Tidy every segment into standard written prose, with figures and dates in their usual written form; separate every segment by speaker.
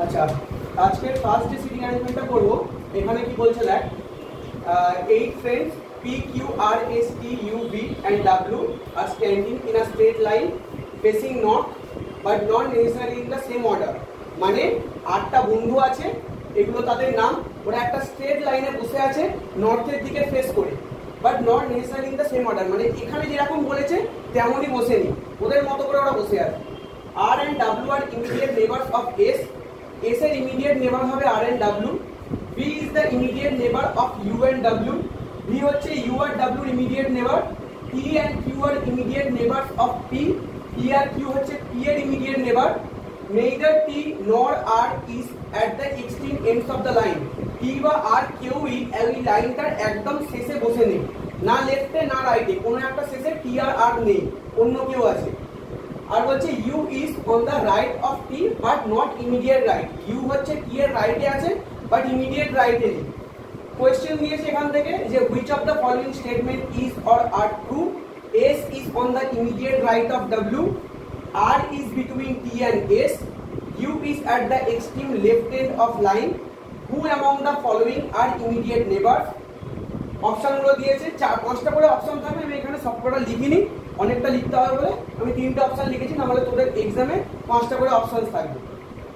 Speaker 1: আচ্ছা, আজকে ফার্স্ট যে সিটিং অ্যারেঞ্জমেন্টটা করব, এখানে কি বলছে দেখ, 8 friends P, Q, R, S, T, U, V and W are standing in a straight line facing north but not necessarily in the same order. মানে 8টা বন্ধু আছে, এগুলো তাদের নাম, ওরা একটা স্ট্রেট লাইনে বসে আছে নর্থের দিকে ফেস করে, but not necessary in the same order. মানে এখানে যেরকম বলেছে তেমনই বসেনি, ওদের মতো করে ওরা বসে আছে। R and W are immediate neighbours of S, S এর ইমিডিয়েট নেবার হবে R and W. V is the immediate neighbour of U and W, V হচ্ছে ইউ আর ডাব্লিউর immediate neighbour. T and Q are immediate neighbours of P, P আর Q হচ্ছে P এর immediate neighbour. Neither T nor R is at the extreme ends of the line. T বা R কেউই এই লাইনটার একদম শেষে বসে নেই, না লেফটে না রাইটে, কোনো একটা শেষে T আর R নেই, অন্য কেউ আছে। আর বলছে U is on the right of T but not immediate right. U হচ্ছে T এর রাইটে আছে বাট ইমিডিয়েট রাইটে নেই। কোয়েশ্চেন দিয়েছে এখান থেকে যে which of the following statement is or are true? S is on the immediate right of W, R is between T and S, U is at the extreme left end of line, who among the following are immediate neighbors? অপশনগুলো দিয়েছে, 4-5টা করে option থাকবে, আমি এখানে সবকটা লিখিনি, অনেকটা লিখতে হবে বলে আমি 3টে অপশন লিখেছি, না হলে তোদের এক্সামে 5টা করে অপশন থাকবে।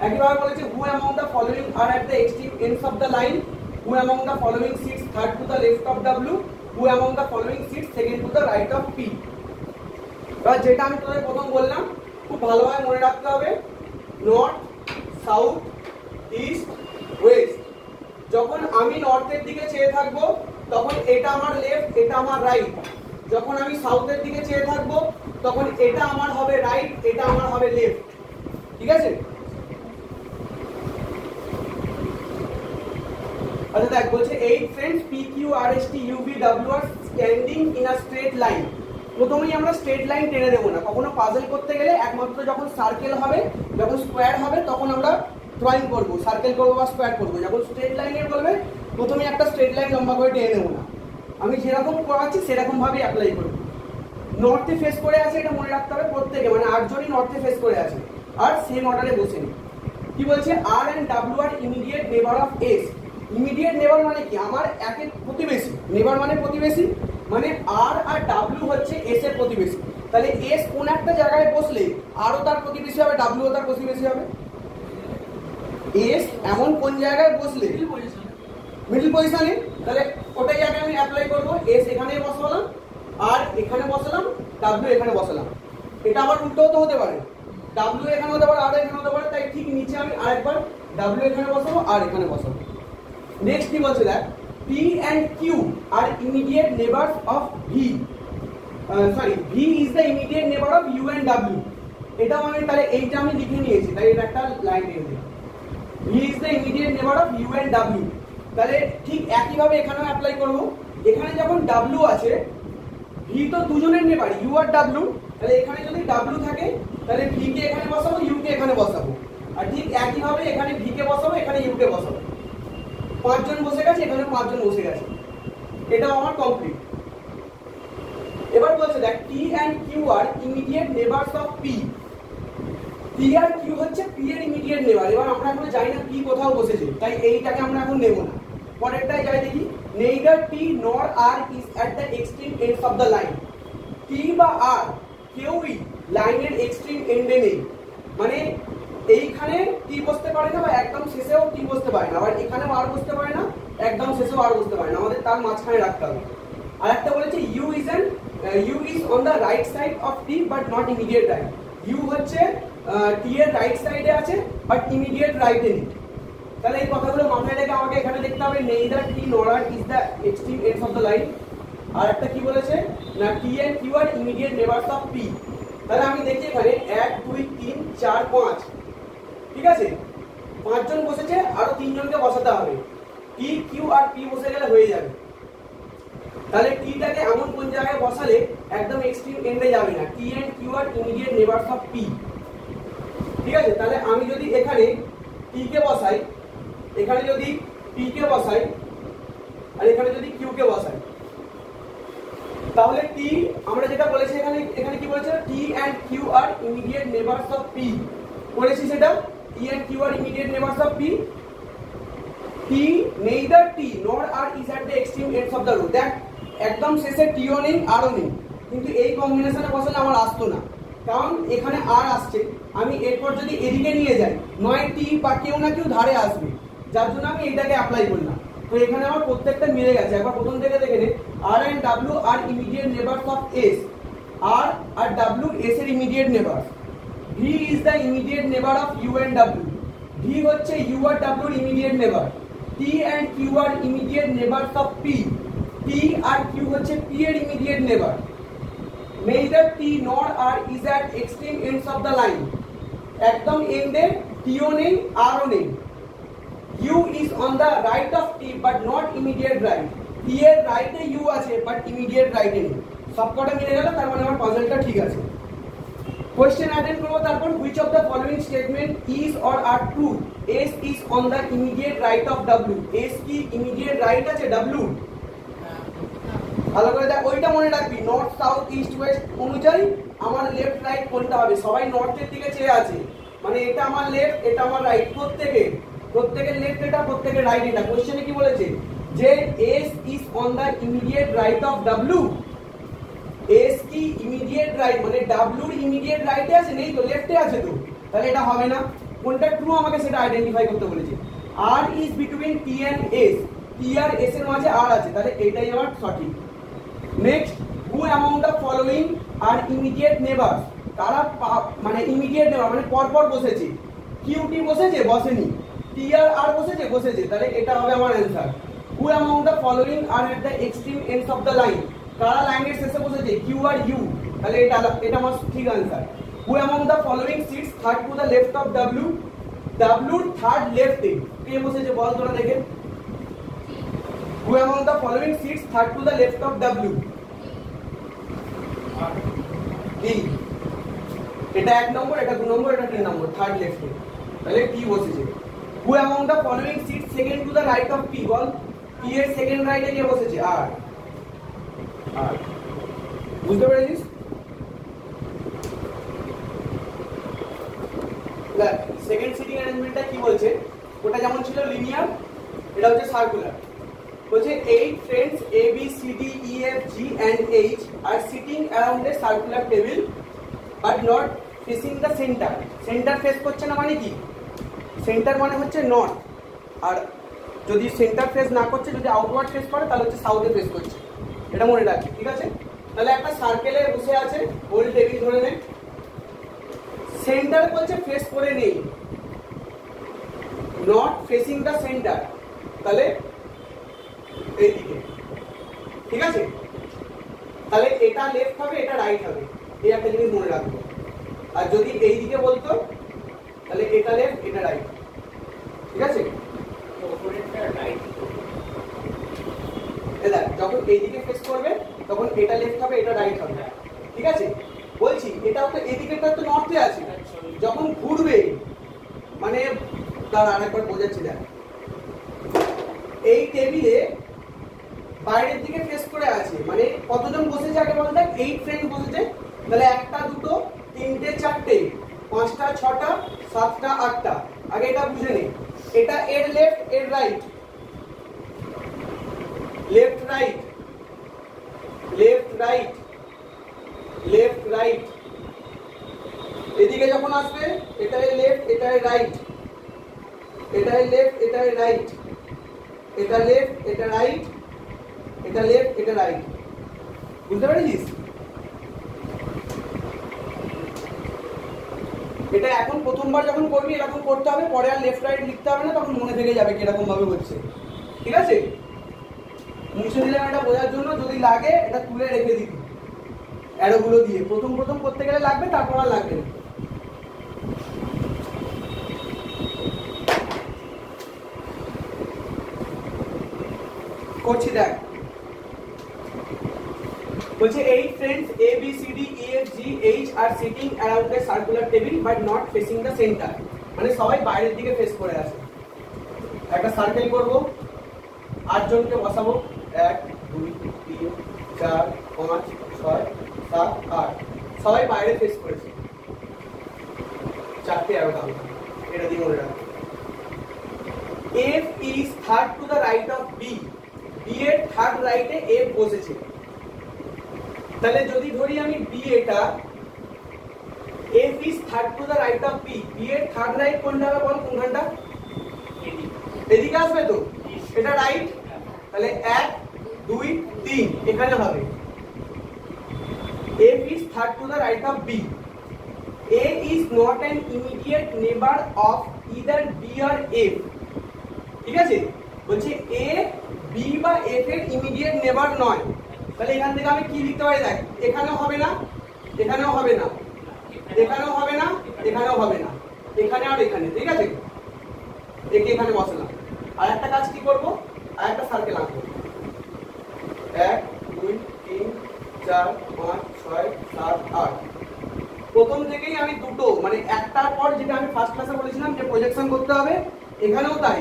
Speaker 1: একইভাবে বলেছে who among the following are at the extreme ends of the line, who among the following sits third to the left of W, who among the following sits second to the right of P। এবার যেটা আমি তোদের প্রথম বললাম খুব ভালোভাবে মনে রাখতে হবে, নর্থ, সাউথ, ইস্ট, ওয়েস্ট। যখন আমি নর্থের দিকে চেয়ে থাকবো তখন এটা আমার লেফট, এটা আমার রাইট। যখন আমি সাউথের দিকে চেয়ে থাকবো তখন এটা আমার হবে রাইট, এটা আমার হবে লেফট। ঠিক আছে? আচ্ছা দেখ, বলছে 8 friends P, Q, R, S, T, U, V, W are standing in a straight line. প্রথমেই আমরা স্ট্রেট লাইন টেনে দেবো না, কখনো পাজল করতে গেলে একমাত্র যখন সার্কেল হবে, যখন স্কোয়ার হবে তখন আমরা ড্রয়িং করবো, সার্কেল করবো বা স্কোয়ার করবো। যখন স্ট্রেট লাইনে বলবে প্রথমে একটা স্ট্রেট লাইন লম্বা করে টেনে নেবো না, আমি যেরকম করাচ্ছি সেরকম ভাবেই অ্যাপ্লাই করবো। নর্থে ফেস করে আছে এটা মনে রাখতে হবে প্রত্যেকে, মানে 8 জনই নর্থে ফেস করে আছে আর সেম অর্ডারে বসেনি। কি বলছে, আর and W are immediate neighbour of S. Immediate নেবার মানে কি, আমার একের প্রতিবেশী, নেবার মানে প্রতিবেশী, মানে আর আর ডাব্লিউ হচ্ছে এস এর প্রতিবেশী। তাহলে এস কোন একটা জায়গায় বসলে আরও তার প্রতিবেশী হবে, ডাব্লিউ তার প্রতিবেশী হবে। এস এমন কোন জায়গায় বসলে মিডল পজিশনে, তাহলে ওটাই আগে আমি অ্যাপ্লাই করবো। এস এখানে বসালাম, আর এখানে বসালাম, ডাব্লিউ এখানে বসালাম। এটা আবার উল্টো তো হতে পারে, ডাব্লিউ এখানে হতে পারে, আর এখানে হতে পারে, তাই ঠিক নিচে আমি আরেকবার ডাব্লিউ এখানে বসাবো আর এখানে বসাবো। নেক্সট কি বলছে দেখ, P and Q are immediate neighbors of V. V is the immediate neighbor of U and W. এটাও আমি তাহলে এইটা আমি লিখে নিয়েছি, তাই এটা একটা লাইন দিয়ে দিই। V is the immediate neighbor of U and W. তাহলে ঠিক একইভাবে এখানেও অ্যাপ্লাই করব। এখানে যখন W আছে, V তো দুজনের নেবার, U আর W, তাহলে এখানে যদি W থাকে তাহলে V কে এখানে বসাবো, U কে এখানে বসাবো। আর ঠিক একইভাবে এখানে V কে বসাবো, এখানে U কে বসাবো। 5 জন বসে গেছে, এখানে 5 জন বসে গেছে, এটাও আমার কমপ্লিট। এবার বলছে দেখ, T and Q are immediate neighbors of P. T আর Q হচ্ছে P এর ইমিডিয়েট নেবার। এবার আমরা এখন জানি না P কোথাও বসেছে, তাই এইটাকে আমরা এখন নেব না। পরেরটাই যাই দেখি, neither T nor R is at the extreme ends of the line. T বা R কেউই লাইনের এক্সট্রিম এন্ডে নেই, মানে এইখানে টি বসতে পারে না বা একদম শেষেও টি বসতে পারে না, আবার এখানেও আর বসতে পারে না, একদম শেষেও আর বসতে পারে না, আমাদের তার মাঝখানে রাখতে হবে। আর একটা বলেছে U is on the right side of T but not immediate right. U হচ্ছে টি এর রাইট সাইডে আছে বাট ইমিডিয়েট রাইটে নেই। তাহলে এই কথাগুলো মাথায় রেখে আমাকে এখানে লিখতে হবে, neither T nor R is the extreme ends of the line. আর একটা কি বলেছে না, T and Q are immediate neighbors of P. তাহলে আমি দেখি এখানে 1 2 3 4 5, ঠিক আছে, 5 জন বসেছে, আরো 3 জনকে বসাতে হবে। T, Q আর P বসে গেলে হয়ে যাবে। তাহলে T টাকে এমন কোন জায়গায় বসালে একদম এক্সট্রিম এন্ডে যাবে না। T and Q আর ইমিডিয়েট নেবার্স অফ P, ঠিক আছে। তাহলে আমি যদি এখানে T কে বসাই, এখানে যদি P কে বসাই, আর এখানে যদি Q কে বসাই, তাহলে T আমরা যেটা বলেছি এখানে কি বলেছে, T and Q আর ইমিডিয়েট নেবার্স অফ P, বলেছি সেটা P and Q are immediate neighbors of P. P neither T nor R is at the extreme ends of the row. দেখ একদম শেষে T ও নেই R ও নেই, কিন্তু এই কম্বিনেশনে বসালে আমার আসতো না, কারণ এখানে R আসছে। আমি এরপর যদি এদিকে নিয়ে যাই, নয় T বা কেউ না কেউ ধারে আসবে, যার জন্য আমি এইটাকে অ্যাপ্লাই করলাম। তো এখানে আমার প্রত্যেকটা মিলে গেছে। একবার প্রথম থেকে দেখে নে, R and W are immediate neighbors of S. R R W S এর immediate neighbors. V is the immediate neighbor of U and W. V হচ্ছে U আর W এর immediate neighbor. T and Q are immediate neighbors of P. T আর Q হচ্ছে P এর immediate neighbor. Neither T nor R is at extreme ends of the line. একদম এন্ডে T ও নেই R ও নেই। U is on the right of T but not immediate right. T এর রাইটে U আছে but immediate right এ নেই। সবকটা মিলে গেল, তার মানে আমার পাজলটা ঠিক আছে। কোশ্চেন অ্যাটেন্ড করব। তারপর which of the following statement is or are true? S is on the immediate right of W. S কি immediate right আছে W? ভালো করে দেখ, ওইটা মনে রাখবি, নর্থ সাউথ ইস্ট ওয়েস্ট অনুযায়ী আমার লেফট রাইট কোনটা হবে। সবাই নর্থের দিকে চেয়ে আছে, মানে এটা আমার লেফট, এটা আমার রাইট, প্রত্যেকের লেফট এটা, প্রত্যেকের রাইট এটা। কোশ্চেনে কি বলেছে যে S is on the immediate right of W. S কি ইমিডিয়েট রাইট, মানে W এর ইমিডিয়েট রাইটে আছে, নেই তো, লেফটে আছে তো, তাহলে এটা হবে না। কোনটা ট্রু আমাকে সেটা আইডেন্টিফাই করতে বলেছে। R is between T and S. T R S এর মাঝে R আছে, তাহলে এটাই আমার সঠিক। Next, who among the following are immediate neighbors? তারা মানে ইমিডিয়েট নেইবার মানে পরপর বসেছে। QT বসেছে, বসেনি। T আর R বসেছে, বসেছে, তাহলে এটা হবে আমার answer. who among the following are at the extreme ends of the line? কারা লাইনের শেষে বসেছে, Q আর U, তাহলে এটা আমার ঠিক answer. who among the following sits third to the left of W? W third লেফটে কে বসেছে বল তোরা দেখে। who among the following sits third to the left of W? D। এটা 1 নম্বর, এটা 2 নম্বর, এটা 3 নম্বর, থার্ড লেফটে, তাহলে T বসেছে। who among the following sits second to the right of P? Ball P এর সেকেন্ড রাইটে কে বসেছে, R। বুঝতে পেরেছিস? সেকেন্ড সিটিং অ্যারেঞ্জমেন্টটা কি বলছে, ওটা যেমন ছিল লিনিয়ার, এটা হচ্ছে সার্কুলার। বলছে 8 friends A B C D E F G and H are sitting around a circular table but not facing the center. Centre face করছে না মানে কি, সেন্টার মানে হচ্ছে নর্থ, আর যদি সেন্টার ফেস না করছে, যদি আউটওয়ার্ড ফেস করে, তাহলে হচ্ছে সাউথে ফেস করছে। এটা মনে রাখি, ঠিক আছে? তাহলে একটা সার্কেলে বসে আছে, গোল টেবিল ধরে নে, সেন্টার বলছে ফেস করে নেই, নট ফেসিং দ্য সেন্টার, তাহলে এইদিকে, ঠিক আছে? তাহলে এটা লেফট হবে, এটা রাইট হবে, এই একটা জিনিস মনে রাখবো। আর যদি এইদিকে বলতো, তাহলে এটা লেফট, এটা রাইট, ঠিক আছে? যখন এইদিকে ফেস করবে তখন এটা লেফট হবে, এটা রাইট হবে, ঠিক আছে? বলছি এটা তো এদিকেটা তো নর্থে আছে, যখন ঘুরবে মানে তার আরেকবার বোঝাচ্ছি। দেখ, এই টেবিলে বাইরের দিকে ফেস করে আছে, মানে কতজন বসেছে আগে বল। দেখ 8 ফ্রেন্ড বসেছে, তাহলে 1টা 2টো 3টে 4টে 5টা 6টা 7টা 8টা। আগে এটা বুঝে নে, এটা এর লেফট, এর right, left right, left right, left right. এদিকে যখন আসবে এটা এর লেফট, এটা এর রাইট, এটা এর লেফট, এটা এর রাইট, এটা লেফট, এটা রাইট, এটা লেফট, এটা রাইট। বুঝতে পেরেছিস? এটা এখন প্রথমবার যখন করবি এরকম করতে হবে, পরে আর লেফট রাইট লিখতে হবে না, তখন মনে থেকে যাবে কিরকম ভাবে হচ্ছে, ঠিক আছে? মুছে দিলাম এটা বোঝার জন্য, যদি লাগে এটা তুলে রেখে দিবি অ্যারোগুলো দিয়ে। প্রথম করতে গেলে লাগবে, তারপর আর লাগবে না। করছি দেখ, বলছে 8 friends A B C D E F G H are sitting around a circular table but not facing the center. মানে সবাই বাইরের দিকে ফেস করে আছে। একটা সার্কেল করব, 8 জনকে বসাবো, 1 2 3 4 5 6 7 8, সবাই বাইরে ফেস করেছে, 4টে অ্যারো দাও। এটা দিয়ে মনে রাখো f is third to the right of b b এর থার্ড রাইটে f বসেছে তাহলে যদি ধরি আমি b এটা f is third to the right of b b এর থার্ড রাইট কোনটা হবে বল কোনখানটা এদিকে আসবে তো এটা রাইট তাহলে 1 2 3 এখানে হবে f is third to the right of b a is not an immediate neighbor of either b or f ঠিক আছে বলছে a b বা f এর ইমিডিয়েট নেবার নয় তাহলে এখান থেকে আমি কি লিখতে পারি দেখ এখানেও হবে না এখানেও হবে না এখানেও হবে না এখানেও হবে না এখানে আর এখানে ঠিক আছে একে এখানে বসালাম আর একটা কাজ কি করব আর একটা সার্কেল আঁকবো 1 2 3 4 5 6 7 8 প্রথম থেকেই আমি দুটো মানে একটার পর যেটা আমি ফার্স্ট ক্লাসে বলেছিলাম যে প্রজেকশন করতে হবে এখানেও তাই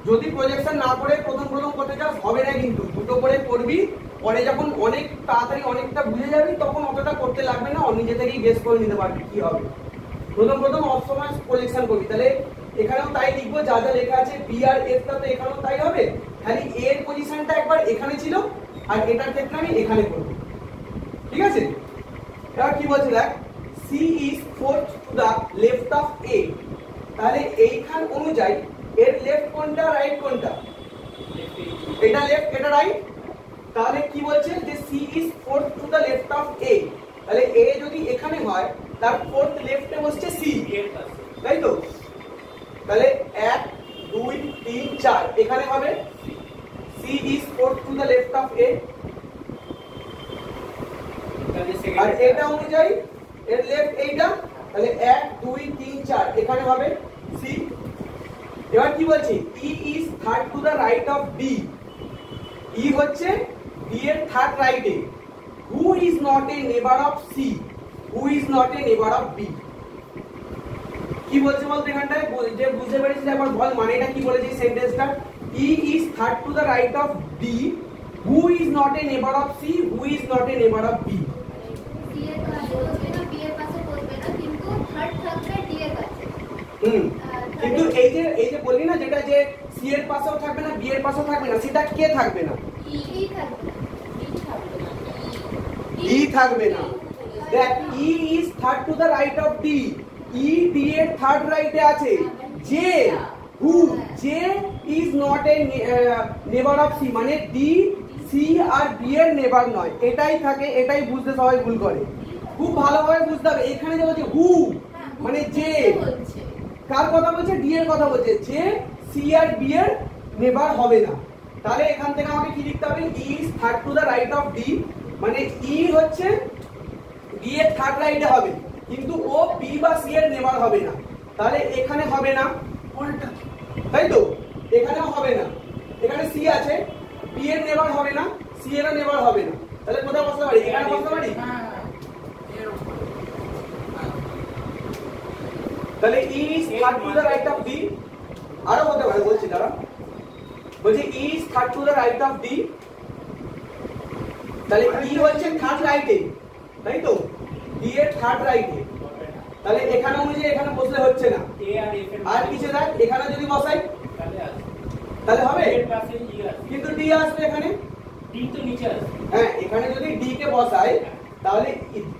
Speaker 1: যদি প্রজেকশন না করে প্রথম করতে চাস হবে না কিন্তু দুটো করে করবি পরে যখন অনেক তাড়াতাড়ি অনেকটা বুঝে যাবি তখন অতটা করতে লাগবে না নিজে থেকেই গেস করে নিতে পারবি কি হবে প্রথম অফ সময় প্রজেকশন করবি তাহলে এখানেও তাই লিখবো যা যা লেখা আছে বি আর এফ টা তো এখানেও তাই হবে খালি এ এর পজিশনটা একবার এখানে ছিল আর এটার ক্ষেত্রে আমি এখানে করব ঠিক আছে এবার কি বলছে দেখ C is fourth to the left of A তাহলে এইখান অনুযায়ী এর লেফট কোনটা রাইট কোনটা এটা লেফট এটা রাইট তাহলে কি বলছে যে C is fourth to the left of A তাহলে এ যদি এখানে হয় তার ফোর্থ লেফটে বসছে সি তাই তো তাহলে 1 2 3 4 এখানে হবে C is fourth to the left of A আর এটা অনুযায়ী এর লেফট এইটা তাহলে 1 2 3 4 এখানে হবে সি এবার কি বলছি E is third to the right of B E হচ্ছে বি এর থার্ড রাইটে হু is not a neighbour of C who is not a neighbour of B কি বলছে বলতে এখানটায় যে বুঝতে পেরেছিস একবার বল মানেটা কি বলেছে সেন্টেন্সটা E is third to the right of D who is not a neighbour of C who is not a neighbour of B
Speaker 2: C এর পাশে বসবে না বি এর পাশে বসবে না কিন্তু থার্ড থাকবে ডি এর কাছে
Speaker 1: কিন্তু এই যে বললি না যেটা যে সি এর পাশেও থাকবে না বি এর পাশেও থাকবে না সেটা কে থাকবে না
Speaker 2: ই থাকবে না
Speaker 1: ই থাকবে না দেখ E is third to the right of D E D এর থার্ড রাইটে আছে যে হু যে is not a neighbour of C মানে ডি সি আর বি এর নেবার নয় এটাই থাকে এটাই বুঝতে সবাই ভুল করে খুব ভালোভাবে বুঝতে হবে এখানে যে বলছে হু মানে যে কার কথা বলছে ডি এর কথা বলছে যে সি আর বি এর নেবার হবে না তাহলে এখান থেকে আমাকে কি লিখতে হবে E is third to the right of D মানে ই হচ্ছে বি এর থার্ড রাইটে হবে কিন্তু ও বি বা সি এর নেবার হবে না তাহলে এখানে হবে না তাই তো এখানেও হবে না এখানে সি আছে বি এর নেবার হবে না সি এর নেবার হবে না তাহলে কোথায় বসতে পারি এখানে বসতে পারি তাহলে E is third to the right of D আরো হতে পারে বলছি দাঁড়া বলছি E is third to the right of D তাহলে ই হচ্ছে থার্ড রাইটে তাই তো ডি এর থার্ড রাইটে তাহলে এখানে অনুযায়ী এখানে বসলে হচ্ছে না আর কিছু দেখ এখানে যদি বসাই তাহলে হবে কিন্তু ডি আসবে এখানে
Speaker 3: ডি তো নিচে আসবে
Speaker 1: হ্যাঁ এখানে যদি ডি কে বসাই তাহলে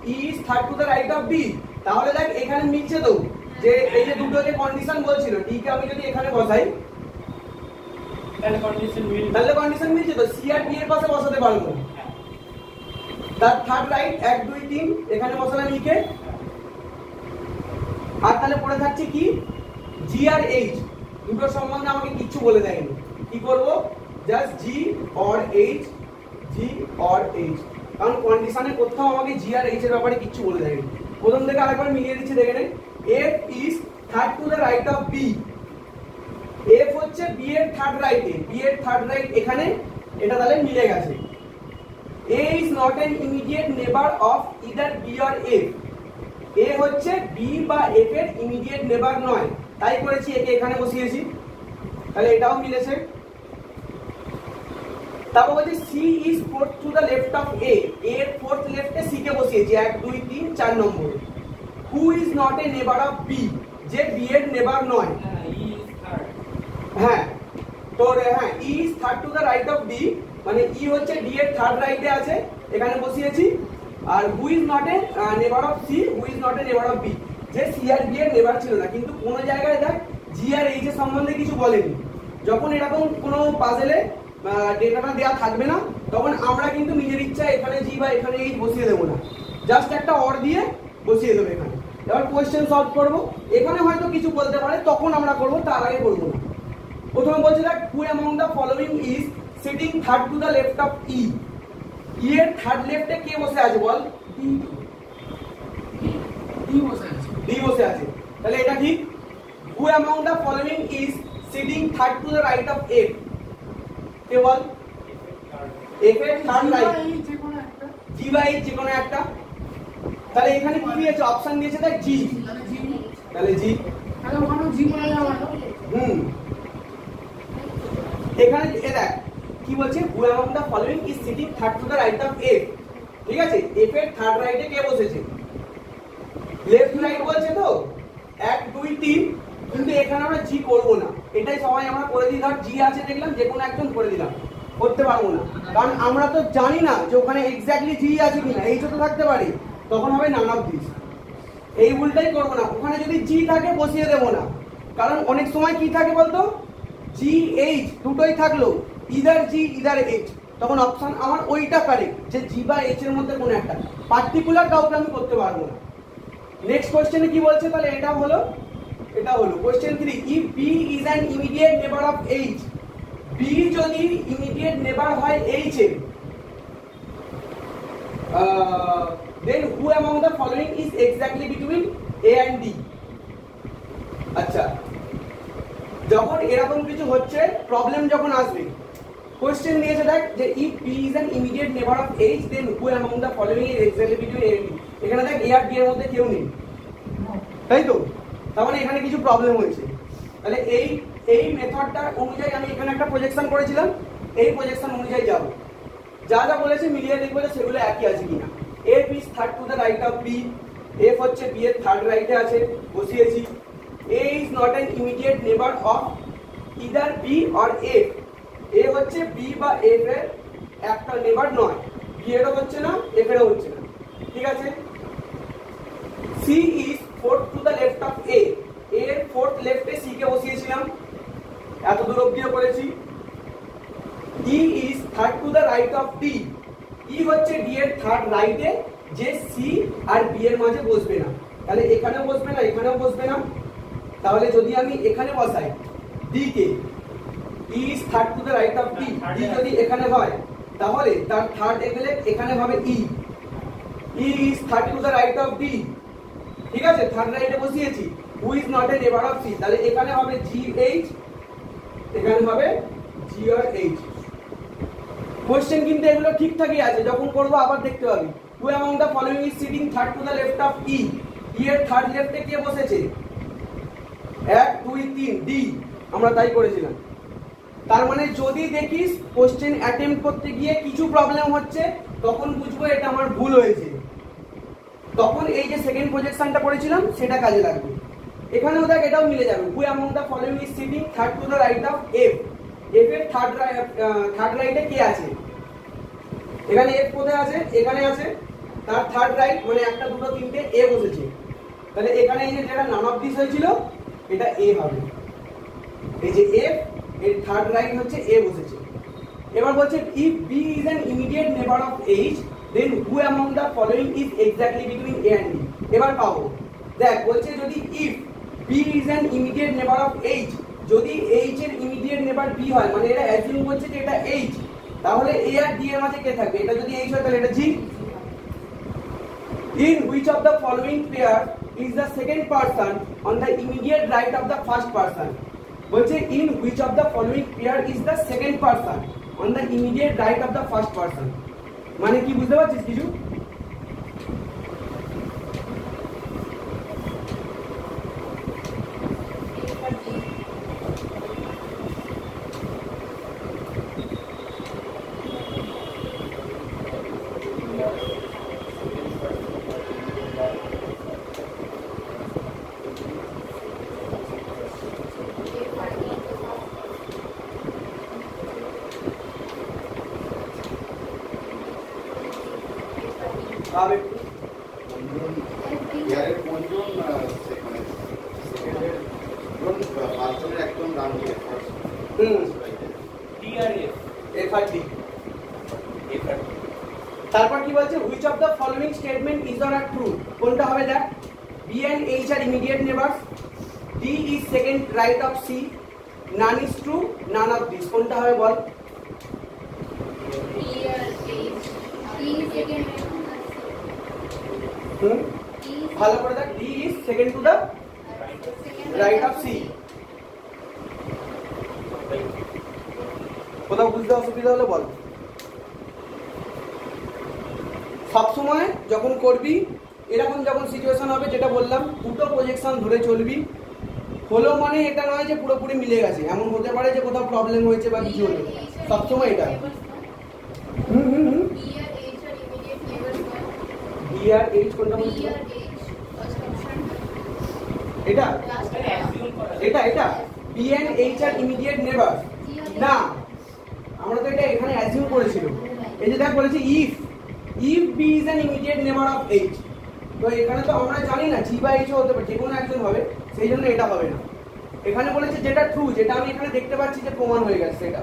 Speaker 1: E is third to the right of D তাহলে দেখ এখানে মিলছে তো যে এই যে দুটো যে কন্ডিশন বলছিল ডি কে আমি যদি এখানে বসাই
Speaker 3: তাহলে কন্ডিশন
Speaker 1: মিলছে তো সি আর ডি এর পাশে বসাতে পারবো তার থার্ড রাইট 1 2 3 এখানে বসালাম ই কে আর তাহলে পড়ে থাকছে কি জি আর এইচ দুটো সম্বন্ধে আমাকে কিছু বলে দেয়নি কি করব just G or H G or H কারণ কন্ডিশনে কোথাও আমাকে জি আর এইচ এর ব্যাপারে কিছু বলে দেয়নি প্রথম থেকে আরেকবার মিলিয়ে দিচ্ছি দেখে নেন F is third to the right of B F হচ্ছে বি এর থার্ড রাইটে বি এর থার্ড রাইট এখানে এটা তাহলে মিলে গেছে A is not an immediate neighbour of either B or F A হচ্ছে বি বা এফ এর ইমিডিয়েট নেবার নয় তাই করেছি একে এখানে বসিয়েছি তাহলে এটাও মিলেছে তারপর বলছি C is fourth to the left of A এর ফোর্থ লেফটে সি কে বসিয়েছি 1 2 3 4 নম্বরে হু is not a neighbour of B যে বি এর নেবার নয়। হ্যাঁ তোর হ্যাঁ E is third to the right of D, মানে ই হচ্ছে ডি এর থার্ড রাইটে আছে, এখানে বসিয়েছি। আর হু is not a neighbour of C, who is not a neighbour of B, যে সি আর বি এর নেবার ছিল না। কিন্তু কোন জায়গায় দেখ জি আর এইচ এর সম্বন্ধে কিছু বলেনি। যখন এরকম কোনো পাজেলে ডেটাটা দেওয়া থাকবে না, তখন আমরা কিন্তু নিজের ইচ্ছা এখানে জি বা এখানে এইচ বসিয়ে দেবো না, জাস্ট একটা অর দিয়ে বসিয়ে দেবো এখানে। এবার কোয়েশ্চেন সলভ করবো, এখানে হয়তো কিছু বলতে পারে, তখন আমরা করবো, তার আগে করবো না। প্রথমে বলছে দেখ who among the following is sitting third to the left of E, E এর থার্ড লেফটে কে বসে আছে বল? ডি বসে আছে, তাহলে এটা ঠিক। Who among the following is sitting third to the right of F, কে বল? এফ এর থার্ড রাইট, জি বা এইচ যে কোনো একটা। তাহলে এখানে কি দিয়েছে? অপশন দিয়েছে দেখ জি, তাহলে জি,
Speaker 4: তাহলে ওখানে জি বলে যাওয়া না।
Speaker 1: এখানে এ দেখ কি বলছে, who among the following is sitting third to the right of F, ঠিক আছে? এফ এর থার্ড রাইটে কে বসেছে? লেফট রাইট বলছে তো 1 2 3, কিন্তু এখানে আমরা জি করব না, এটাই সবাই আমরা করে দিই। ধর জি আছে দেখলাম, যে কোনো একজন করে দিলাম, করতে পারবো না, কারণ আমরা তো জানি না যে ওখানে এক্স্যাক্টলি জি আছে কিনা, এই তো থাকতে পারে, তখন হবে নান অফ দিস। এই ভুলটাই করবো না, ওখানে যদি জি থাকে বসিয়ে দেবো না, কারণ অনেক সময় কি থাকে বলতো, জি এইচ দুটোই থাকলো, ইদার জি ইদার এইচ, তখন অপশন আমার ওইটা কারেক্ট, যে জি বা এইচ এর মধ্যে কোনো একটা পার্টিকুলার কাউকে আমি করতে পারবো না। নেক্সট কোশ্চেনে কি বলছে, তাহলে এটা হলো question 3, if B is an immediate neighbour of H, B যদি ইমিডিয়েট নেবার হয় এইচ এর, then who among the following is exactly between A and D? আচ্ছা, যখন এরকম কিছু হচ্ছে, প্রবলেম যখন আসবে, কোশ্চেন দিয়েছে দেখ যে if B is an immediate neighbor of H, then who among the following is exactly between A and D? এখানে দেখ A আর D এর মধ্যে কেউ নেই, তাই তো? তার মানে এখানে কিছু প্রবলেম হয়েছে। তাহলে এই মেথডটা অনুযায়ী আমি এখানে একটা প্রজেকশন করেছিলাম, এই প্রজেকশন অনুযায়ী যাব, যা যা বলেছে মিলিয়ে দেখবো যে সেগুলো একই আছে কিনা। F is third to the right of B, F হচ্ছে B এর থার্ড রাইটে আছে, বসিয়েছি। A is not an immediate neighbor of either B or F, A হচ্ছে B বা F এর একটা নেবার নয়, B এরও হচ্ছে না, F এরও হচ্ছে না, ঠিক আছে। C is fourth to the left of A, A এর ফোর্থ লেফটে C কে বসিয়েছিলাম, এত দূর অবধিও করেছি। E is third to the right of D, E হচ্ছে D এর থার্ড রাইটে, যে C আর B এর মাঝে বসবে না, তাহলে এখানেও বসবে না, এখানেও বসবে না। তাহলে যদি আমি এখানে বসাই D K, E is third to the right of D, D যদি এখানে হয়, তাহলে তার থার্ড এগেলে এখানে হবে E, E is third to the right of D, ঠিক আছে? থার্ড রাইটে বসিয়েছি। Who is not a neighbor of C, তাহলে এখানে হবে GH, এখানে হবে G আর H। কোশ্চেন কিন্তু এগুলো ঠিকঠাকই আছে, যখন করবো আবার দেখতে পাবি। Who among the following is sitting third to the left of E, E এর থার্ড লেফটে কে বসেছে? 1 2 3 D, আমরা তাই করেছিলাম। তার মানে যদি দেখিস কোশ্চেন অ্যাটেম্প্ট করতে গিয়ে কিছু প্রবলেম হচ্ছে, তখন বুঝবো এটা আমার ভুল হয়েছে, তখন এই যে সেকেন্ড প্রজেকশনটা করেছিলাম সেটা কাজে লাগবে। এখানেও দেখ এটাও মিলে যাবে। Who among the following is sitting third to the right of F, F এর থার্ড রাইটে কে আছে? এখানে F কোথায় আছে? এখানে আছে, তার থার্ড রাইট মানে একটা দুটো তিনটে A বসেছে, তাহলে এখানে এই যে যেটা নান অফ দিস হয়েছিল এটা A হবে, এই যে F এর থার্ড রাইট হচ্ছে A বসেছে। এবার বলছে if B is an immediate neighbor of H, then who among the following is exactly between A and D? এবার পাবো, দেখ বলছে যদি if B is an immediate neighbor of H, যদি H এর immediate neighbor B হয়, মানে এটা অ্যাজিউম করছে যে এটা H, তাহলে A আর D এর মাঝে কে থাকবে? এটা যদি H হয় তাহলে এটা G। In which of the following pair is the second person on the immediate right of the first person? বলছে in which of the following pair is the second person on the immediate right of the first person? মানে কি বুঝতে পারছিস কিছু? ভাবে
Speaker 5: ইয়ারের কোনজন মানে সেকেন্ডের কোন পাঁচজনের একদম ডান দিকে
Speaker 3: ডিআরএফ
Speaker 1: এফআরডি। তারপর কি বলছে which of the following statement is or true, কোনটা হবে দেখ, B and H are immediate neighbours, D is second right of C, none is true, none of this, কোনটা হবে বল? ভালো করে দেখ, D is second to the right of C. কোথাও বুঝতে অসুবিধা হলে বল। সবসময় যখন করবি এরকম যখন সিচুয়েশন হবে যেটা বললাম দুটো প্রজেকশন ধরে চলবি, হলো মানে এটা নয় যে পুরোপুরি মিলে গেছে, এমন হতে পারে যে কোথাও প্রবলেম হয়েছে বা কিছু হলো, সবসময় এটা বি আর এইচ কোনটা বলছি এটা এটা এটা B and H are immediate neighbour না, আমরা তো এটা এখানে অ্যাজিউম করেছিল, এই যে দেখ বলেছি if B is an immediate neighbour of H, তো এখানে তো আমরা জানি না জি বা এইচও হতে পারে, যে কোনো একজন হবে, সেই জন্য এটা হবে না। এখানে বলেছে যেটা ট্রু, যেটা আমি এখানে দেখতে পাচ্ছি যে প্রমাণ হয়ে গেছে সেটা।